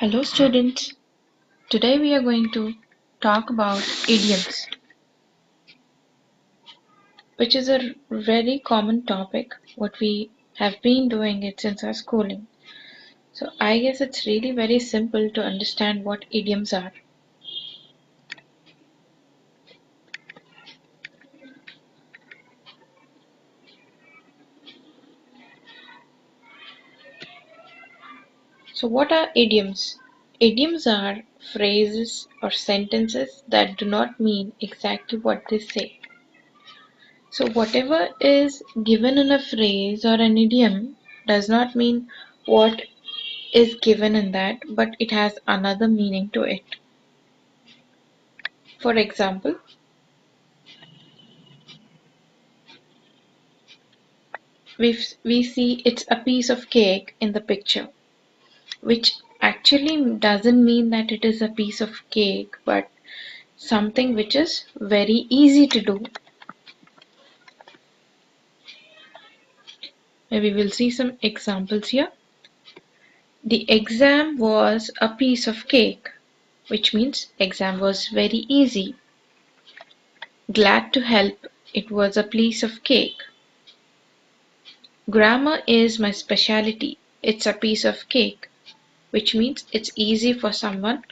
Hello students, today we are going to talk about idioms, which is a very common topic, what we have been doing it since our schooling. So I guess it's really very simple to understand what idioms are. So what are idioms? Idioms are phrases or sentences that do not mean exactly what they say. So whatever is given in a phrase or an idiom does not mean what is given in that, but it has another meaning to it. For example, we see it's a piece of cake in the picture, which actually doesn't mean that it is a piece of cake, but something which is very easy to do. Maybe we'll see some examples here. The exam was a piece of cake, which means exam was very easy. Glad to help, it was a piece of cake. Grammar is my specialty, it's a piece of cake, which means it's easy for someone.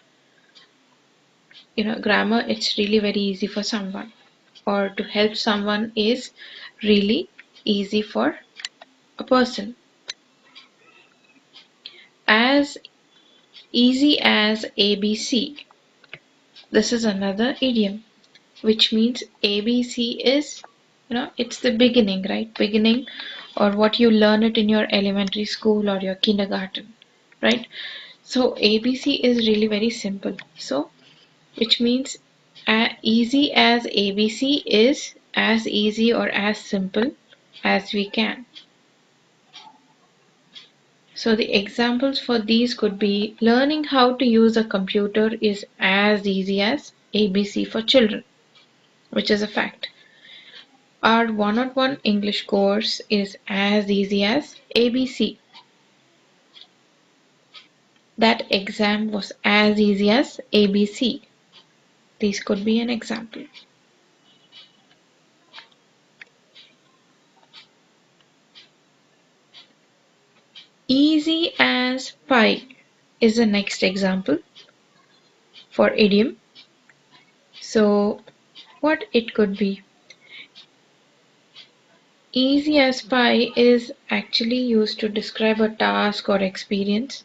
Grammar, it's really very easy for someone, or to help someone is really easy for a person. As easy as ABC. This is another idiom, which means ABC is, it's the beginning, right? Beginning, or what you learn it in your elementary school or your kindergarten, right? So ABC is really very simple. So which means easy as ABC is as easy or as simple as we can. So the examples for these could be learning how to use a computer is as easy as ABC for children, which is a fact. Our one-on-one English course is as easy as ABC. That exam was as easy as ABC. These could be an example. Easy as pie is the next example for idiom. So what it could be? Easy as pie is actually used to describe a task or experience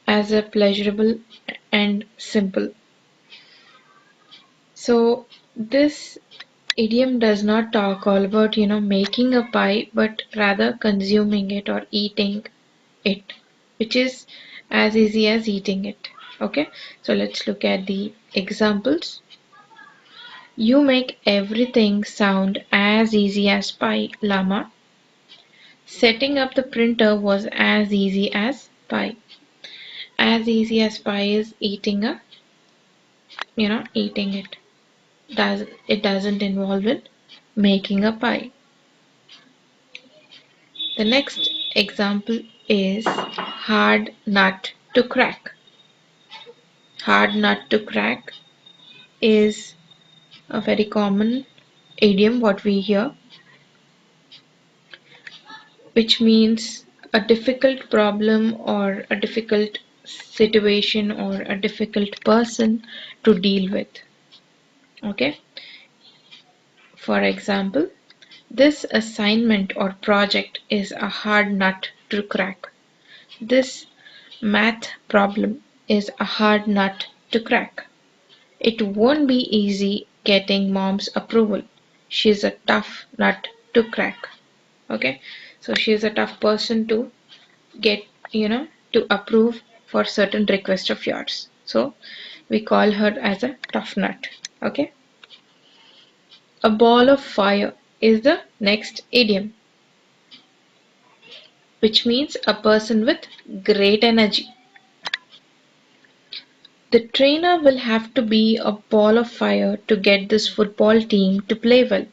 as a pleasurable and simple. So this idiom does not talk all about making a pie, but rather consuming it or eating it, which is as easy as eating it. Okay, so let's look at the examples. You make everything sound as easy as pie, llama. Setting up the printer was as easy as pie. As easy as pie is eating eating it. It doesn't involve it making a pie. The next example is hard nut to crack. Hard nut to crack is a very common idiom what we hear, which means a difficult problem or a difficult situation or a difficult person to deal with. Okay, for example, this assignment or project is a hard nut to crack. This math problem is a hard nut to crack. It won't be easy getting mom's approval. She's a tough nut to crack. Okay, so she's a tough person to get, to approve for certain request of yours. So we call her as a tough nut. Okay, a ball of fire is the next idiom, which means a person with great energy. The trainer will have to be a ball of fire to get this football team to play well.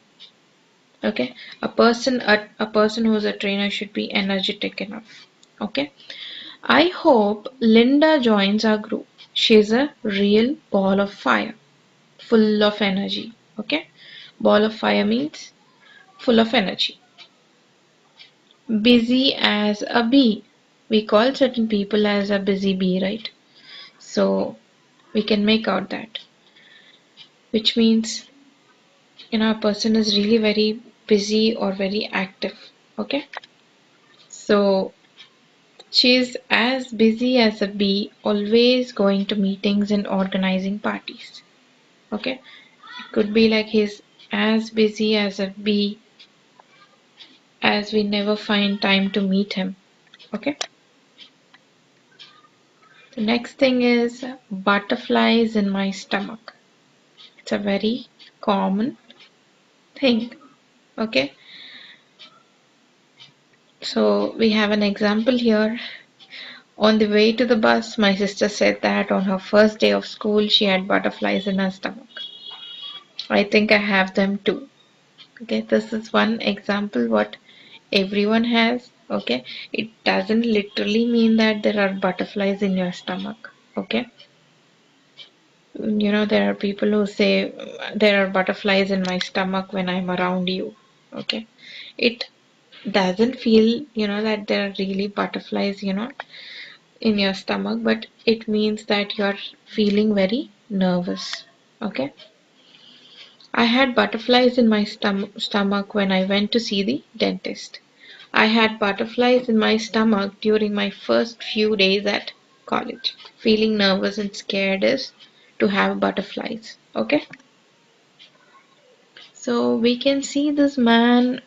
Okay, a person who is a trainer should be energetic enough. Okay, I hope Linda joins our group. She's a real ball of fire, full of energy. Okay? Ball of fire means full of energy. Busy as a bee. We call certain people as a busy bee, right? So we can make out that, which means a person is really very busy or very active. Okay? So she's as busy as a bee, always going to meetings and organizing parties. Okay? It could be like he's as busy as a bee as we never find time to meet him. Okay? The next thing is butterflies in my stomach. It's a very common thing. Okay? So we have an example here. On the way to the bus, my sister said that on her first day of school, she had butterflies in her stomach. I think I have them too. Okay, this is one example what everyone has. Okay, it doesn't literally mean that there are butterflies in your stomach. Okay, there are people who say there are butterflies in my stomach when I'm around you. Okay, it doesn't feel that there are really butterflies in your stomach, but it means that you're feeling very nervous. Okay, I had butterflies in my stomach when I went to see the dentist. I had butterflies in my stomach during my first few days at college. Feeling nervous and scared is to have butterflies. Okay, so we can see this man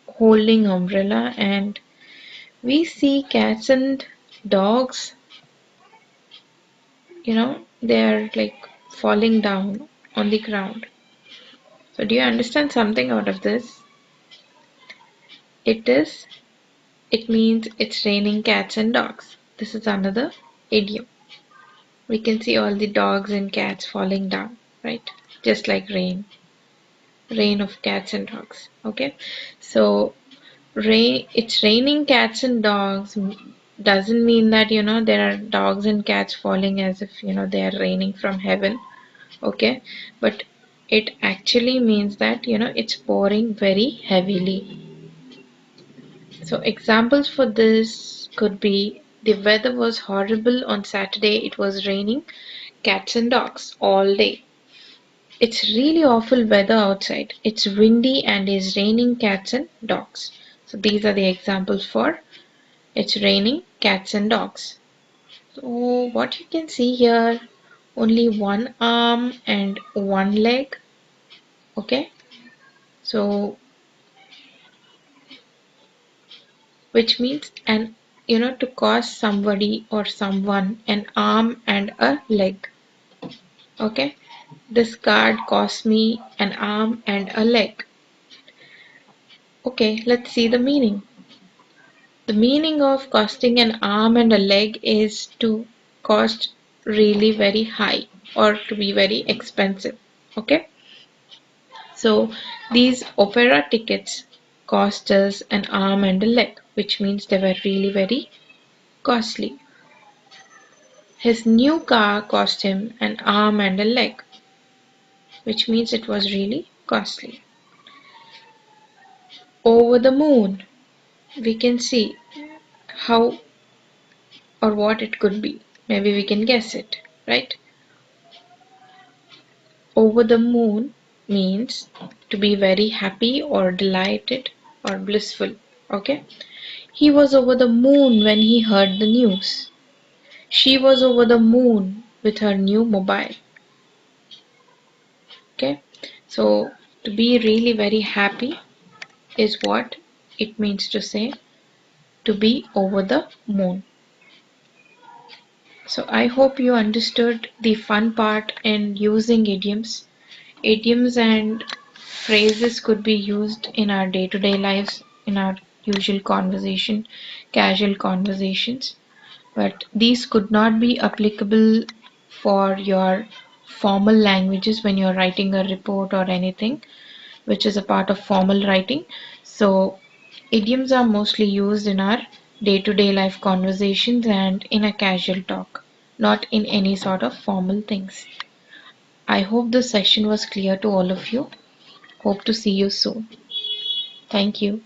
holding umbrella, and we see cats and dogs, they're like falling down on the ground. So do you understand something out of this? It is, it means it's raining cats and dogs. This is another idiom. We can see all the dogs and cats falling down, right? Just like rain. Rain of cats and dogs. Okay? So it's raining cats and dogs doesn't mean that there are dogs and cats falling as if they are raining from heaven. Okay, but it actually means that it's pouring very heavily. So examples for this could be: the weather was horrible on Saturday, it was raining cats and dogs all day. It's really awful weather outside, it's windy and is raining cats and dogs. So these are the examples for it's raining cats and dogs. So what you can see here, only one arm and one leg. Okay, so which means to cost somebody or someone an arm and a leg. Okay, this card cost me an arm and a leg. Okay, let's see the meaning. The meaning of costing an arm and a leg is to cost really very high or to be very expensive. Okay, so these opera tickets cost us an arm and a leg, which means they were really very costly. His new car cost him an arm and a leg, which means it was really costly. Over the moon, we can see how or what it could be. Maybe we can guess it, right? Over the moon means to be very happy or delighted or blissful. Okay? He was over the moon when he heard the news. She was over the moon with her new mobile. Okay? So, to be really very happy is what it means to say to be over the moon. So I hope you understood the fun part in using idioms. Idioms and phrases could be used in our day-to-day lives, in our usual conversation, casual conversations, but these could not be applicable for your formal languages when you're writing a report or anything, which is a part of formal writing. So idioms are mostly used in our day-to-day life conversations and in a casual talk, not in any sort of formal things. I hope this session was clear to all of you. Hope to see you soon. Thank you.